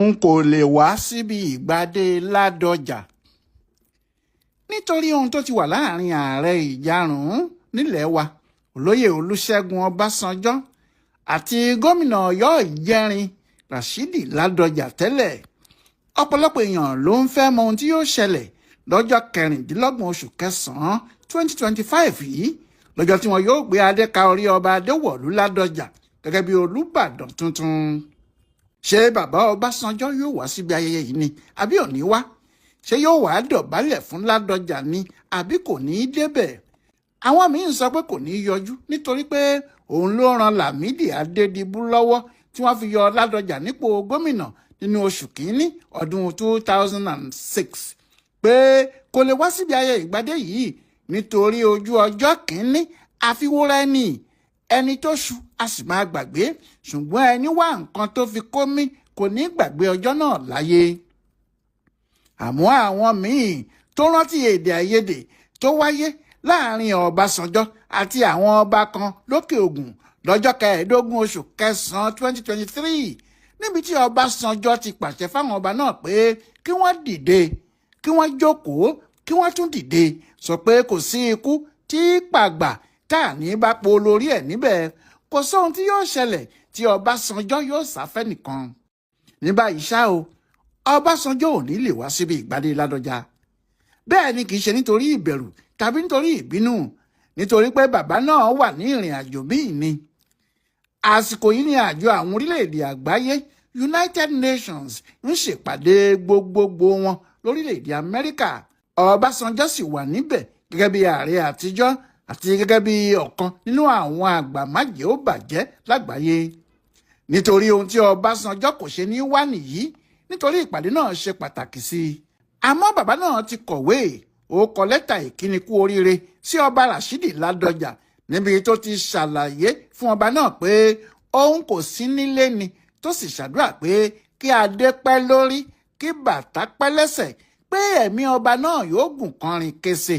n kò lè wá síbi ìgbadé Ládọjà nítorí ohun tó ti wà láàrin ààrẹ ìjarùn nílẹ̀ wa Olóyè Olúṣẹ́gun Ọbásanjọ́ àti gómìnà Ọ̀yọ́ ìjẹrin Ràṣídì Ládọjà tẹ́lẹ̀. Ọ̀pọ̀lọpọ̀ èèyàn ló ń fẹ́ mọ ohun tí yóò ṣẹlẹ̀ lọ́jọ́ 26 oṣù kẹsàn-án 2025 yìí, lọ́jọ́ tí wọn yóò gbé adé ka orí ọba Adéwọ̀lú Ládọjà gẹ́gẹ́ bí Olúbàdàn tuntun. Ṣé bàbá Ọbásanjọ́ yóò wá síbi ayẹyẹ yìí ni àbí ò ní wá? Ṣé yóò wá dọ̀bálẹ̀ fún Ládọjà ni àbí kò ní í débẹ̀? Àwọn míín sọ pé kò ní í yọjú nítorí pé òun ló ran Lámídì Adédìbú lọ́wọ́ tí wọ́n fi yọ Ládọjà nípò gómìnà nínú oṣù kínní ọdún 2006 pé kò lè wá síbi ayẹyẹ ìgbadé yìí nítorí ojú ọjọ́ kínní àfiwúrà ẹni tó ṣu a sì máa gbàgbé, ṣùgbọ́n ẹni wá nǹkan tó fi kó mí kò ní gbàgbé ọjọ́ náà láyé. Àmọ́ àwọn míín tó rántí èdè àìyedè tó wáyé láàrin Ọbásanjọ́ àti àwọn ọba kan lókè Ògùn lọ́jọ́ 15 oṣù kẹsàn-án 2023 níbi tí Ọbásanjọ́ ti pàṣẹ fáwọn ọba náà pé kí wọ́n dìde, kí wọ́n jókòó, kí wọ́n tún dìde, sọ pé kò sí ikú tí pàgbà tá à ní bá po lórí ẹ̀ níbẹ̀, kò sóhun tí yóò ṣẹlẹ̀ tí Ọbásanjọ́ yóò sáfẹ́ nìkan. Ní báyìí ṣá o, Ọbásanjọ́ ò ní lè wá síbi ìgbadé Ládọjà. Bẹ́ẹ̀ ni kì í ṣe nítorí ìbẹ̀rù tàbí nítorí ìbínú, nítorí pé bàbá náà wà ní ìrìn àjò míì ni. Àsìkò yìí ni àjọ àwọn orílẹ̀-èdè àgbáyé United Nations ń ṣèpàdé gbogbogbò wọn lórílẹ̀-èdè Amẹ́ríkà. Ọbásanjọ́ sì wà níbẹ̀ gẹ́gẹ́ bí ààrẹ àtijọ́ àti gẹ́gẹ́ bí ọ̀kan nínú àwọn àgbà májèóbàjẹ́ lágbàáyé. Nítorí ohun tí Ọbásanjọ́ kò ṣe ní wá nìyí, nítorí ìpàdé náà ṣe pàtàkì sí i. Àmọ́ bàbá náà ti kọ̀wé, ó kọ lẹ́tà ìkíni kú oríire sí ọba Ràṣídì Ládọjà níbi tó ti ṣàlàyé fún ọba náà pé òun kò sí nílé ni, tó sì ṣàdúrà pé kí adé pẹ́ lórí, kí bàtà pẹ́ lẹ́sẹ̀, pé ẹ̀mí ọba náà yóò gùn kọrin kése.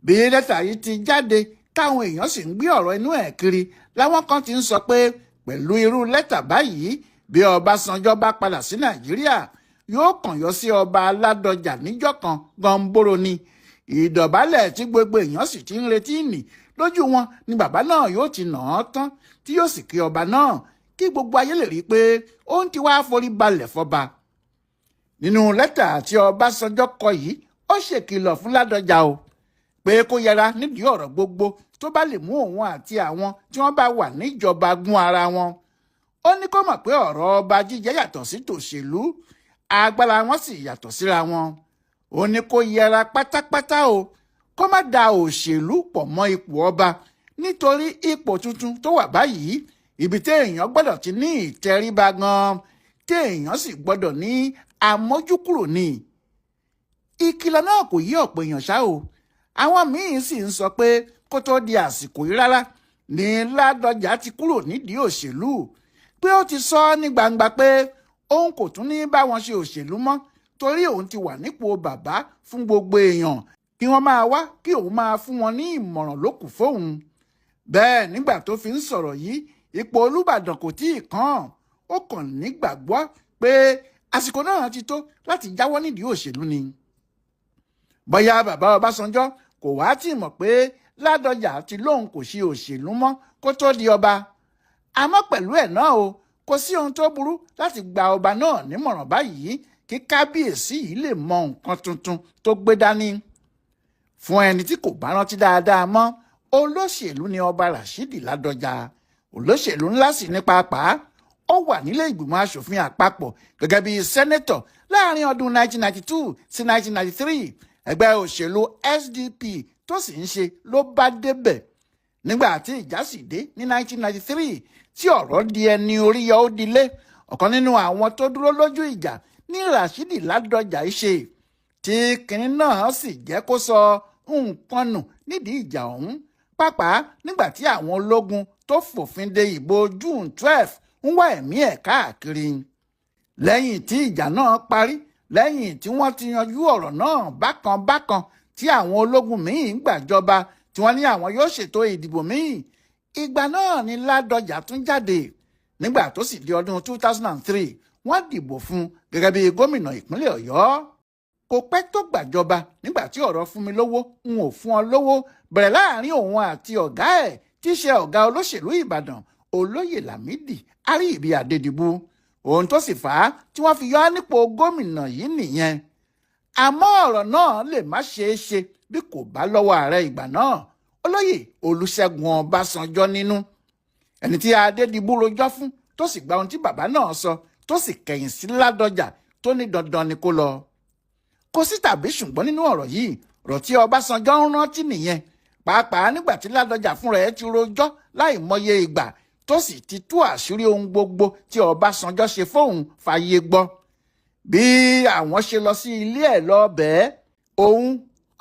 Bí lẹ́tà yìí ti jáde táwọn èèyàn sì ń gbé ọ̀rọ̀ inú ẹ̀ kiri, láwọn kan ti ń sọ pé pẹ̀lú irú lẹ́tà báyìí, bí Ọbásanjọ́ bá padà sí Nàìjíríà yóò kàn yọ sí ọba Ládọjà níjọ́ kan gọ̀ǹbòrò ni. Ìdọ̀bálẹ̀ tí gbogbo èèyàn sì ti ń retí nì lójú wọn ni bàbá náà yóò ti nà án tán, tí yóò sì kí ọba náà kí gbogbo ayé lè rí i pé ó ń ti wá forí balẹ̀ fọba. Nínú lẹ́tà tí Ọbásanjọ́ kọ yìí, ó ṣèkìlọ̀ fún Ládọjà o pé kó yẹra nídìí ọ̀rọ̀ gbogbo tó bá lè mú òun àti àwọn tí wọ́n bá wà níjọba gún ara wọn. Ó ní kó mọ̀ pé ọ̀rọ̀ ọba jíjẹ yàtọ̀ sí tòṣèlú, agbára wọn sì yàtọ̀ síra wọn. Ó ní kó yẹra pátápátá o, kó má da òṣèlú pọ̀ mọ́ ipò ọba, nítorí ipò tuntun tó wà báyìí ibi téèyàn gbọ́dọ̀ ti ní ìtẹríba gan, téèyàn sì gbọ́dọ̀ ní àmójúkúrò ni. Ìkìlọ̀ náà kò yí ọ̀pọ̀ èèyàn ṣá o. Àwọn míín sì ń sọ pé kó tó di àsìkò yìí rárá ní Ládọjà ti kúrò nídìí òṣèlú, pé ó ti sọ ní gbangba pé òun kò tún ní bá wọn ṣe òṣèlú mọ́, torí òun ti wà nípò bàbá fún gbogbo èèyàn, kí wọ́n máa wá kí òun máa fún wọn ní ìmọ̀ràn lókù fóun. Bẹ́ẹ̀ nígbà tó fi ń sọ̀rọ̀ yìí, ipò Olúbàdàn kò tíì kàn, ó kàn nígbàgbọ́ pé àsìkò náà ti tó láti jáwọ́ nídìí òṣèlú ni. Bóyá bàbá Ọbásanjọ́ kò wá tí mọ̀ pé Ládọjà ti lóun kò ṣe òṣèlú mọ́ kó tó di ọba. Àmọ́ pẹ̀lú ẹ̀ náà o, kò sí ohun tó burú láti gba ọba náà nímọ̀ràn báyìí kí kábíyèsí yìí lè mọ nǹkan tuntun tó gbé dání. Fún ẹni tí kò bá rántí dáadáa mọ́, olóṣèlú ni ọba Ràṣídì Ládọjà. Olóṣèlú ńlá sì ní pàápàá. Ó wà nílé ìgbìmọ̀ asòfin àpapọ̀ gẹ́gẹ́ bí sẹ́nẹ́tọ̀ láàrin ọdún 1992 sí 1993. Ẹgbẹ́ òṣèlú SDP tó sì ń ṣe ló bá débẹ̀. Nígbà tí ìjà sì dé ní 1993 tí ọ̀rọ̀ di ẹni orí yọ ó dilé, ọ̀kan nínú àwọn tó dúró lójú ìjà ní Ràṣídì Ládọjà ṣe, tí kinní náà sì jẹ́ kó sọ nǹkan nù nídìí ìjà ọ̀hún, pàápàá nígbà tí àwọn ológun tó fòfin de ìbò June 12 ń wá ẹ̀mí ẹ̀ káàkiri. Lẹ́yìn tí ìjà náà parí, lẹ́yìn tí wọ́n ti yanjú ọ̀rọ̀ náà bákan bákan, tí àwọn ológun míì ń gbàjọba tí wọ́n ní àwọn yóò ṣètò ìdìbò míì, ìgbà náà ni Ládọjà tún jáde. Nígbà tó sì di ọdún 2003, wọ́n dìbò fún gẹ́gẹ́ bí gómìnà ìpínlẹ̀ Ọ̀yọ́. Kò pẹ́ tó gbàjọba nígbà tí ọ̀rọ̀ fún mi lówó n ò fún ọ lówó bẹ̀rẹ̀ láàrin òun àti ọ̀gá ẹ̀ tí í ṣe ọ̀gá olóṣèlú Ìbàdàn Olóyè Lámídì Àríyìbí Adédìbú. Ohun tó sì fà á tí wọ́n fi yọ ọ́ nípò gómìnà yìí nìyẹn. Àmọ́ ọ̀rọ̀ náà lè má ṣeé ṣe bí kò bá lọ́wọ́ ààrẹ ìgbà náà Olóyè Olúṣẹ́gun Ọbásanjọ́ nínú. Ẹni tí Adédìbú rojọ́ fún tó sì gba ohun tí bàbá náà sọ tó sì kẹ̀yìn sí Ládọjà tó ní dandan ni kó lọ. Kò sí tàbí ṣùgbọ́n nínú ọ̀rọ̀ yìí, ọ̀rọ̀ tí Ọbásanjọ́ ń rántí nìyẹn, pàápàá nígbà tí Ládọjà fúnra ẹ̀ ti rojọ́ láìmọye ìgbà tó sì ti tú àṣírí ohun gbogbo tí Ọbásanjọ́ ṣe fóun fàyè gbọ́. Bí àwọn ṣe lọ sí ilé ẹ̀ lọ bẹ́ẹ̀, òun,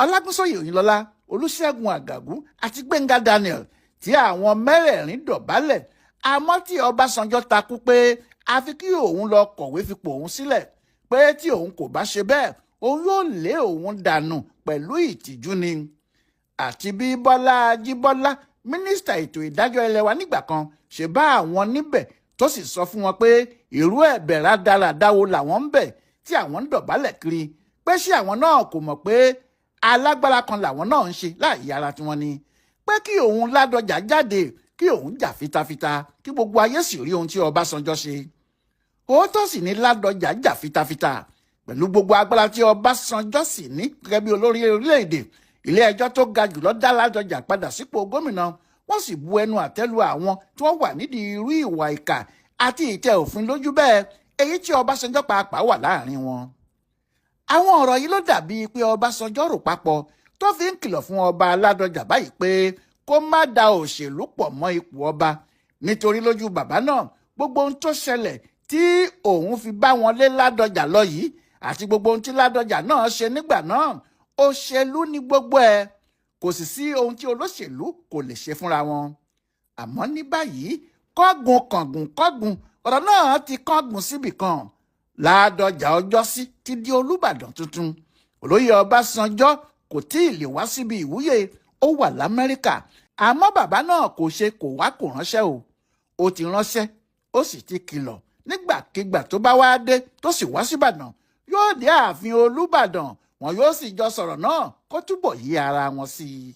Ọlágúnsóyè Òyìnlọ́lá, Olúṣẹ́gun Àgàgú àti Gbẹ́ngà Daniel tí àwọn mẹ́rẹ̀ẹ̀rin dọ̀bálẹ̀, àmọ́ tí Ọbásanjọ́ takú pé àfi kí òun lọ kọ̀wé fipò òun sílẹ̀, pé tí òun kò bá ṣe bẹ́ẹ̀ òun yóò lé òun dànù pẹ̀lú ìtìjú ni. Àti bí Bọ́lá Ajíbọ́lá, mínísítà ètò ìdájọ́ ilẹ̀ wa nígbà kan, ṣe bá àwọn níbẹ̀ tó sì sọ fún wọn pé irú ẹ̀bẹ̀ rádaràda wo làwọn ń bẹ̀ tí àwọn ń dọ̀bálẹ̀ kiri, pé ṣé àwọn náà kò mọ̀ pé alágbára kan làwọn náà ń ṣe láàyè ara tiwọn ni, pé kí òun Ládọjà jáde kí òun jà fitafita kí gbogbo ayé sì rí ohun tí Ọbásanjọ́ ṣe. Òótọ́ sì ní Ládọjà jà fitafita pẹ̀lú gbogbo agbára tí Ọbásanjọ́ sì ní gẹ́gẹ́ bí olórí orílẹ̀-èdè. Ilé ẹjọ́ tó ga jùlọ dá Ládọjà padà sípò gómìnà, wọ́n sì bu ẹnu àtẹ́lu àwọn tí wọ́n wà nídìí irú ìwà ìkà àti ìtẹ̀ òfin lójú bẹ́ẹ̀, èyí tí Ọbásanjọ́ pàápàá wà láàrin wọn. Àwọn ọ̀rọ̀ yìí ló dàbí pé Ọbásanjọ́ rò papọ̀ tó fi ń kìlọ̀ fún ọba Ládọjà báyìí pé kó má da òṣèlú pọ̀ mọ́ ipò ọba, nítorí lójú bàbá náà gbogbo ohun tó ṣẹlẹ̀ tí òun fi bá wọn lé Ládọjà lọ yìí àti gbogbo ohun tí Ládọjà náà ṣe nígbà náà, òṣèlú ni gbogbo ẹ̀, kò sì sí ohun tí olóṣèlú kò lè ṣe fúnra wọn. Àmọ́ ní báyìí kọ́gùn ọ̀rọ̀ náà ti kọ́gùn síbì kan. Ládọjà ọjọ́sí ti di Olúbàdàn tuntun. Olóyè Ọbásanjọ́ kò tí ì lè wá síbi ìwúyè, ó wà l'Amẹ́ríkà, àmọ́ bàbá náà kò ṣe kò wá kò ránṣẹ́ o. Ó ti ránṣẹ́, ó sì ti kìlọ̀ nígbàkigbà tó bá wá dé tó sì wá síbàdàn yóò dé ààfin Olúbàdàn, wọn yóò sì jọ sọ̀rọ̀ náà kó túbọ̀ yí ara wọn sí i.